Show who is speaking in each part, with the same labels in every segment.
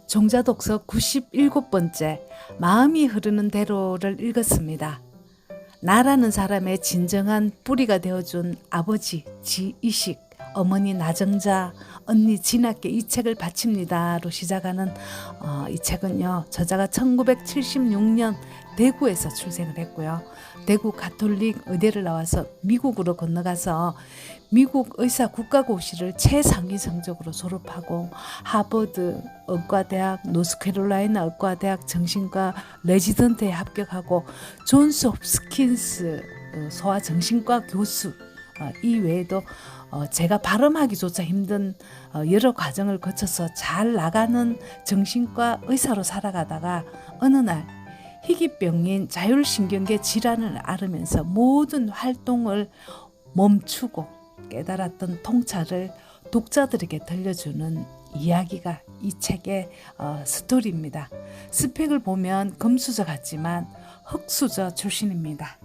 Speaker 1: 종자독서 97번째 마음이 흐르는 대로를 읽었습니다. 나라는 사람의 진정한 뿌리가 되어준 아버지 지이식, 어머니 나정자, 언니 진학께 이 책을 바칩니다로 시작하는 이 책은요, 저자가 1976년 대구에서 출생을 했고요. 대구 가톨릭 의대를 나와서 미국으로 건너가서 미국 의사 국가고시를 최상위 성적으로 졸업하고 하버드 의과대학, 노스캐롤라이나 의과대학 정신과 레지던트에 합격하고 존스 홉킨스 소아정신과 교수, 이 외에도 제가 발음하기조차 힘든 여러 과정을 거쳐서 잘 나가는 정신과 의사로 살아가다가 어느 날 희귀병인 자율신경계 질환을 앓으면서 모든 활동을 멈추고 깨달았던 통찰을 독자들에게 들려주는 이야기가 이 책의 스토리입니다. 스펙을 보면 금수저 같지만 흑수저 출신입니다.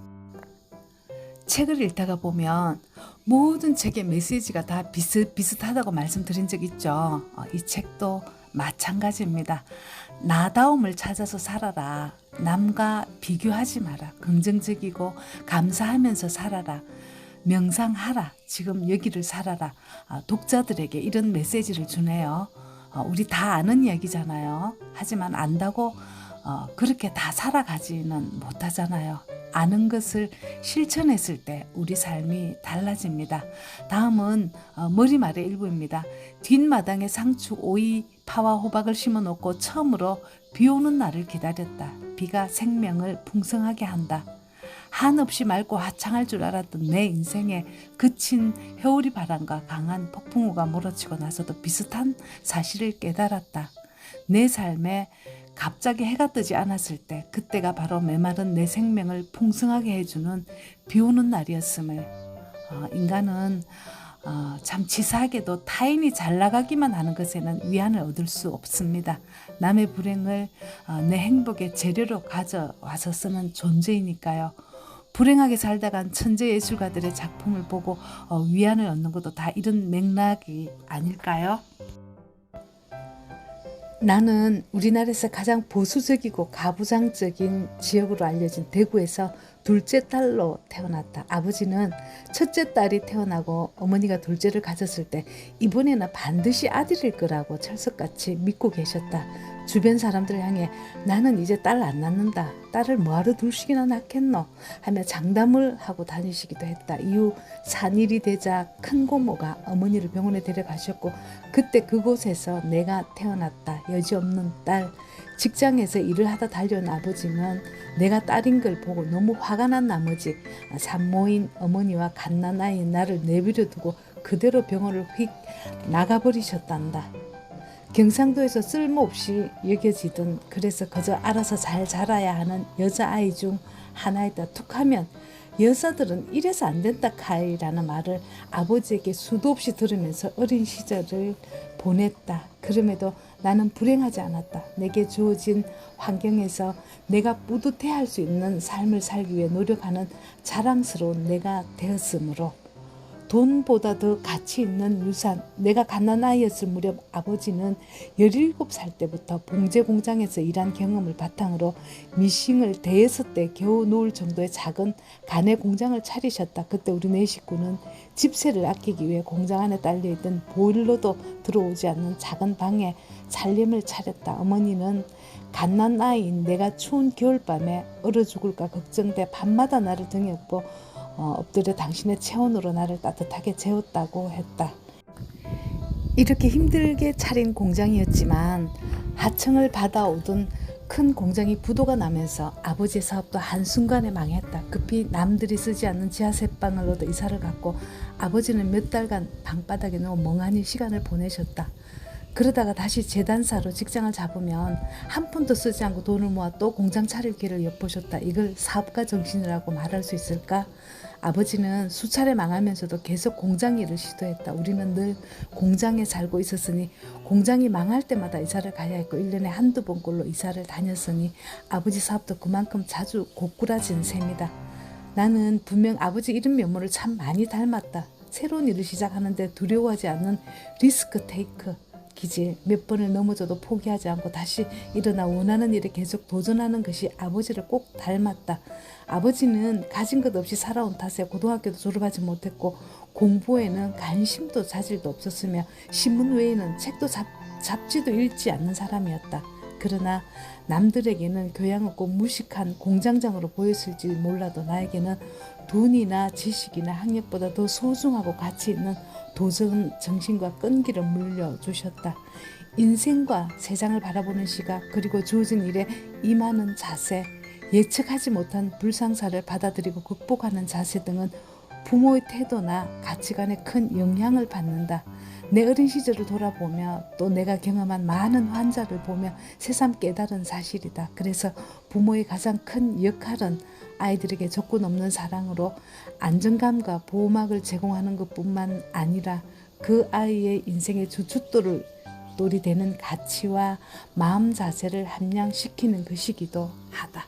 Speaker 1: 책을 읽다가 보면 모든 책의 메시지가 다 비슷하다고 말씀드린 적 있죠. 이 책도 마찬가지입니다. 나다움을 찾아서 살아라. 남과 비교하지 마라. 긍정적이고 감사하면서 살아라. 명상하라. 지금 여기를 살아라. 독자들에게 이런 메시지를 주네요. 우리 다 아는 이야기잖아요. 하지만 안다고 그렇게 다 살아가지는 못하잖아요. 아는 것을 실천했을 때 우리 삶이 달라집니다. 다음은 머리말의 일부입니다. 뒷마당에 상추, 오이, 파와 호박을 심어놓고 처음으로 비 오는 날을 기다렸다. 비가 생명을 풍성하게 한다. 한없이 맑고 화창할 줄 알았던 내 인생에 그친 해오리 바람과 강한 폭풍우가 몰아치고 나서도 비슷한 사실을 깨달았다. 내 삶에 갑자기 해가 뜨지 않았을 때 그때가 바로 메마른 내 생명을 풍성하게 해주는 비 오는 날이었음을. 인간은 참 치사하게도 타인이 잘 나가기만 하는 것에는 위안을 얻을 수 없습니다. 남의 불행을 내 행복의 재료로 가져와서 쓰는 존재이니까요. 불행하게 살다간 천재 예술가들의 작품을 보고 위안을 얻는 것도 다 이런 맥락이 아닐까요? 나는 우리나라에서 가장 보수적이고 가부장적인 지역으로 알려진 대구에서 둘째 딸로 태어났다. 아버지는 첫째 딸이 태어나고 어머니가 둘째를 가졌을 때 이번에는 반드시 아들일 거라고 철석같이 믿고 계셨다. 주변 사람들을 향해 나는 이제 딸 안 낳는다. 딸을 뭐하러 둘씩이나 낳겠노? 하며 장담을 하고 다니시기도 했다. 이후 산일이 되자 큰 고모가 어머니를 병원에 데려가셨고 그때 그곳에서 내가 태어났다. 여지없는 딸. 직장에서 일을 하다 달려온 아버지는 내가 딸인 걸 보고 너무 화가 난 나머지 산모인 어머니와 갓난아이인 나를 내버려 두고 그대로 병원을 휙 나가버리셨단다. 경상도에서 쓸모없이 여겨지던 그래서 그저 알아서 잘 자라야 하는 여자아이 중 하나이다. 툭하면 여자들은 이래서 안 된다 카이라는 말을 아버지에게 수도 없이 들으면서 어린 시절을 보냈다. 그럼에도 나는 불행하지 않았다. 내게 주어진 환경에서 내가 뿌듯해할 수 있는 삶을 살기 위해 노력하는 자랑스러운 내가 되었으므로 돈보다 더 가치 있는 유산. 내가 갓난아이였을 무렵 아버지는 17살 때부터 봉제 공장에서 일한 경험을 바탕으로 미싱을 대여섯 대 겨우 놓을 정도의 작은 가내 공장을 차리셨다. 그때 우리 네 식구는 집세를 아끼기 위해 공장 안에 딸려있던 보일러도 들어오지 않는 작은 방에 살림을 차렸다. 어머니는 갓난아이인 내가 추운 겨울밤에 얼어 죽을까 걱정돼 밤마다 나를 등에 업고 엎드려 당신의 체온으로 나를 따뜻하게 재웠다고 했다. 이렇게 힘들게 차린 공장이었지만 하청을 받아오던 큰 공장이 부도가 나면서 아버지의 사업도 한순간에 망했다. 급히 남들이 쓰지 않는 지하세방을 얻어 이사를 갔고 아버지는 몇 달간 방바닥에 누워 멍하니 시간을 보내셨다. 그러다가 다시 재단사로 직장을 잡으면 한 푼도 쓰지 않고 돈을 모아 또 공장 차릴 길을 엿보셨다. 이걸 사업가 정신이라고 말할 수 있을까? 아버지는 수차례 망하면서도 계속 공장 일을 시도했다. 우리는 늘 공장에 살고 있었으니 공장이 망할 때마다 이사를 가야 했고 1년에 한두 번꼴로 이사를 다녔으니 아버지 사업도 그만큼 자주 고꾸라진 셈이다. 나는 분명 아버지 이름 면모를 참 많이 닮았다. 새로운 일을 시작하는데 두려워하지 않는 리스크 테이크 기질. 몇 번을 넘어져도 포기하지 않고 다시 일어나 원하는 일에 계속 도전하는 것이 아버지를 꼭 닮았다. 아버지는 가진 것 없이 살아온 탓에 고등학교도 졸업하지 못했고 공부에는 관심도 자질도 없었으며 신문 외에는 책도 잡지도 읽지 않는 사람이었다. 그러나 남들에게는 교양 없고 무식한 공장장으로 보였을지 몰라도 나에게는 돈이나 지식이나 학력보다 더 소중하고 가치 있는 도전 정신과 끈기를 물려주셨다. 인생과 세상을 바라보는 시각, 그리고 주어진 일에 임하는 자세, 예측하지 못한 불상사를 받아들이고 극복하는 자세 등은 부모의 태도나 가치관에 큰 영향을 받는다. 내 어린 시절을 돌아보며 또 내가 경험한 많은 환자를 보며 새삼 깨달은 사실이다. 그래서 부모의 가장 큰 역할은 아이들에게 조건 없는 사랑으로 안정감과 보호막을 제공하는 것뿐만 아니라 그 아이의 인생의 주춧돌이 되는 가치와 마음 자세를 함양시키는 것이기도 하다.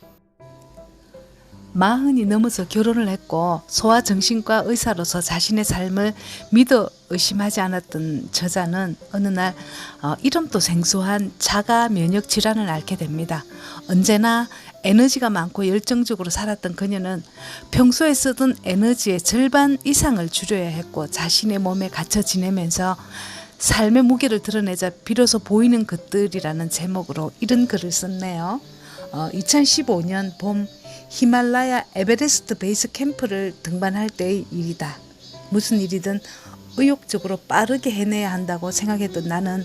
Speaker 1: 40이 넘어서 결혼을 했고 소아정신과 의사로서 자신의 삶을 믿어 의심하지 않았던 저자는 어느 날 이름도 생소한 자가 면역 질환을 앓게 됩니다. 언제나 에너지가 많고 열정적으로 살았던 그녀는 평소에 쓰던 에너지의 절반 이상을 줄여야 했고 자신의 몸에 갇혀 지내면서 삶의 무게를 드러내자 비로소 보이는 것들이라는 제목으로 이런 글을 썼네요. 2015년 봄 히말라야 에베레스트 베이스 캠프를 등반할 때의 일이다. 무슨 일이든 의욕적으로 빠르게 해내야 한다고 생각했던 나는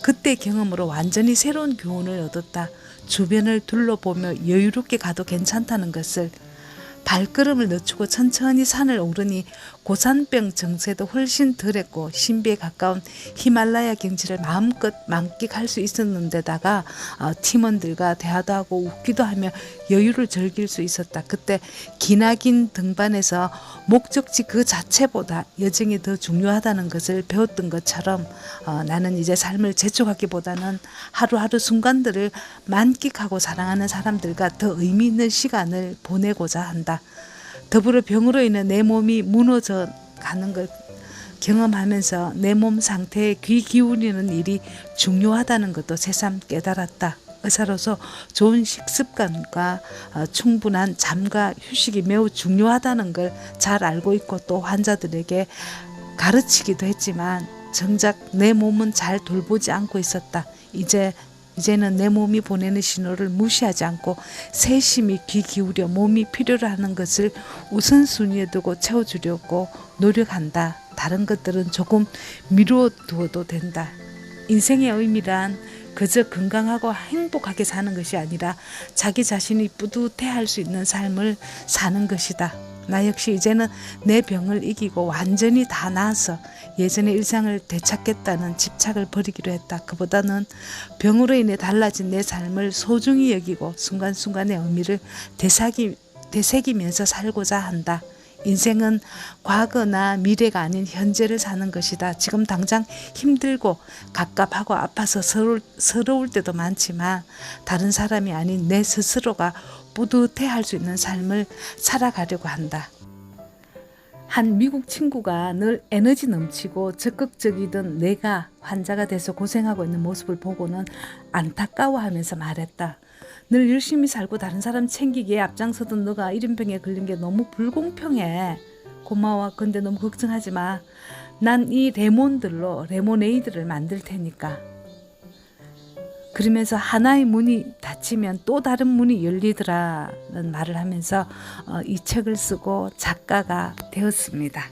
Speaker 1: 그때 경험으로 완전히 새로운 교훈을 얻었다. 주변을 둘러보며 여유롭게 가도 괜찮다는 것을. 발걸음을 늦추고 천천히 산을 오르니 고산병 증세도 훨씬 덜했고 신비에 가까운 히말라야 경치를 마음껏 만끽할 수 있었는데다가 팀원들과 대화도 하고 웃기도 하며 여유를 즐길 수 있었다. 그때 기나긴 등반에서 목적지 그 자체보다 여정이 더 중요하다는 것을 배웠던 것처럼 나는 이제 삶을 재촉하기보다는 하루하루 순간들을 만끽하고 사랑하는 사람들과 더 의미 있는 시간을 보내고자 한다. 더불어 병으로 인해 내 몸이 무너져 가는 걸 경험하면서 내 몸 상태에 귀 기울이는 일이 중요하다는 것도 새삼 깨달았다. 의사로서 좋은 식습관과 충분한 잠과 휴식이 매우 중요하다는 걸 잘 알고 있고 또 환자들에게 가르치기도 했지만 정작 내 몸은 잘 돌보지 않고 있었다. 이제는 내 몸이 보내는 신호를 무시하지 않고 세심히 귀 기울여 몸이 필요로 하는 것을 우선순위에 두고 채워주려고 노력한다. 다른 것들은 조금 미루어 두어도 된다. 인생의 의미란 그저 건강하고 행복하게 사는 것이 아니라 자기 자신이 뿌듯해할 수 있는 삶을 사는 것이다. 나 역시 이제는 내 병을 이기고 완전히 다 나아서 예전의 일상을 되찾겠다는 집착을 버리기로 했다. 그보다는 병으로 인해 달라진 내 삶을 소중히 여기고 순간순간의 의미를 되새기면서 살고자 한다. 인생은 과거나 미래가 아닌 현재를 사는 것이다. 지금 당장 힘들고 갑갑하고 아파서 서러울 때도 많지만 다른 사람이 아닌 내 스스로가 뿌듯해할 수 있는 삶을 살아가려고 한다. 한 미국 친구가 늘 에너지 넘치고 적극적이던 내가 환자가 돼서 고생하고 있는 모습을 보고는 안타까워하면서 말했다. 늘 열심히 살고 다른 사람 챙기기에 앞장서던 너가 이런 병에 걸린 게 너무 불공평해. 고마워. 근데 너무 걱정하지 마. 난 이 레몬들로 레모네이드를 만들 테니까. 그러면서 하나의 문이 닫히면 또 다른 문이 열리더라는 말을 하면서 이 책을 쓰고 작가가 되었습니다.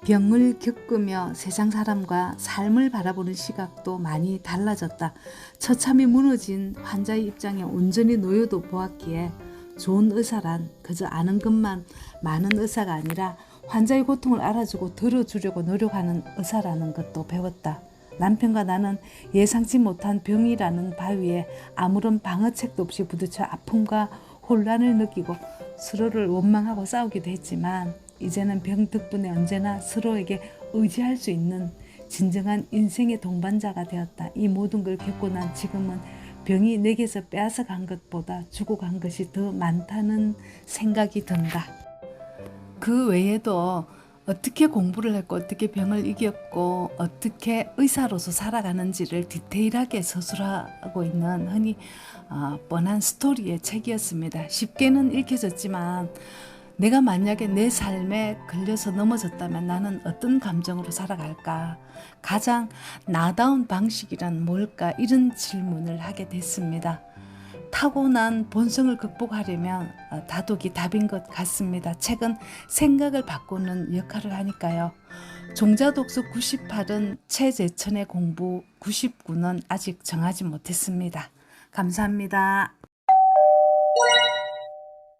Speaker 1: 병을 겪으며 세상 사람과 삶을 바라보는 시각도 많이 달라졌다. 처참히 무너진 환자의 입장에 온전히 놓여도 보았기에 좋은 의사란 그저 아는 것만 많은 의사가 아니라 환자의 고통을 알아주고 들어주려고 노력하는 의사라는 것도 배웠다. 남편과 나는 예상치 못한 병이라는 바위에 아무런 방어책도 없이 부딪혀 아픔과 혼란을 느끼고 서로를 원망하고 싸우기도 했지만 이제는 병 덕분에 언제나 서로에게 의지할 수 있는 진정한 인생의 동반자가 되었다. 이 모든 걸 겪고 난 지금은 병이 내게서 빼앗아 간 것보다 주고 간 것이 더 많다는 생각이 든다. 그 외에도 어떻게 공부를 했고 어떻게 병을 이겼고 어떻게 의사로서 살아가는지를 디테일하게 서술하고 있는 흔히 뻔한 스토리의 책이었습니다. 쉽게는 읽혀졌지만 내가 만약에 내 삶에 걸려서 넘어졌다면 나는 어떤 감정으로 살아갈까? 가장 나다운 방식이란 뭘까? 이런 질문을 하게 됐습니다. 타고난 본성을 극복하려면 다독이 답인 것 같습니다. 책은 생각을 바꾸는 역할을 하니까요. 종자독서 98은 최재천의 공부, 99는 아직 정하지 못했습니다. 감사합니다.